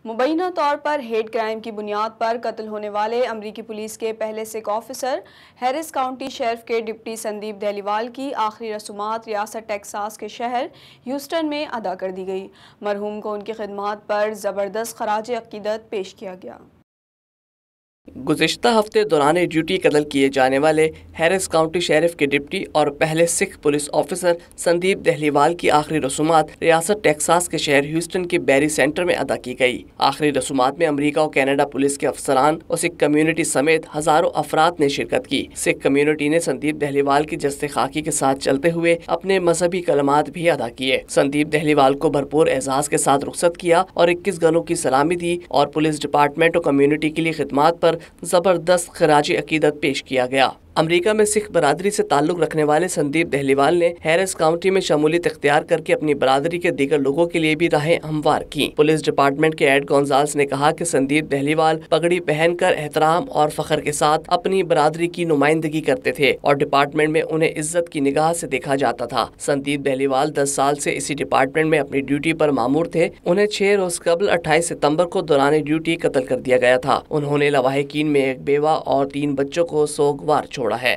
مبینہ طور پر hate crime کی بنیاد پر قتل ہونے والے امریکی پولیس کے پہلے سکھ آفیسر ہیرس کاؤنٹی شیرف کے ڈپٹی سندیپ دہلیوال کی آخری رسومات ریاست ٹیکساس کے شہر ہیوسٹن میں ادا کر دی گئی۔ مرحوم کو ان کی خدمات پر زبردست خراج عقیدت پیش کیا گیا۔ گزشتہ ہفتے دوران ڈیوٹی قتل کیے جانے والے ہیرس کاؤنٹی شیرف کے ڈپٹی اور پہلے سکھ پولیس آفیسر سندیپ دہلیوال کی آخری رسومات ریاست ٹیکساس کے شہر ہیوسٹن کے بیری سینٹر میں ادا کی گئی۔ آخری رسومات میں امریکہ اور کینیڈا پولیس کے افسران اور سکھ کمیونٹی سمیت ہزاروں افراد نے شرکت کی۔ سکھ کمیونٹی نے سندیپ دہلیوال کی جسد خاکی کے ساتھ چلتے ہوئے اپنے مذہبی کلمات بھی ادا کیے۔ سندیپ دہلیوال کو بھرپور اعزاز کے ساتھ رخصت کیا اور 21 گنوں کی سلامی دی اور پولیس ڈپارٹمنٹ اور کمیونٹی کے لیے خدمات پر زبردست خراج عقیدت پیش کیا گیا۔ امریکہ میں سکھ برادری سے تعلق رکھنے والے سندیپ دہلیوال نے ہیرس کاؤنٹی میں شمولیت اختیار کر کے اپنی برادری کے دیگر لوگوں کے لیے بھی راہیں ہموار کی۔ پولیس ڈپارٹمنٹ کے ایڈ گونزالز نے کہا کہ سندیپ دہلیوال پگڑی پہن کر احترام اور فخر کے ساتھ اپنی برادری کی نمائندگی کرتے تھے اور ڈپارٹمنٹ میں انہیں عزت کی نگاہ سے دیکھا جاتا تھا۔ سندیپ دہلیوال 10 سال سے اسی ڈپارٹمنٹ میں اپنی ڈیوٹی پر مامور تھے۔ انہیں 6 روز قبل 28 ستمبر کو دوران ڈیوٹی قتل کر دیا گیا تھا۔ انہوں نے لواحقین میں ایک بیوہ اور 3 بچوں کو سوگوار چھوڑا ہے۔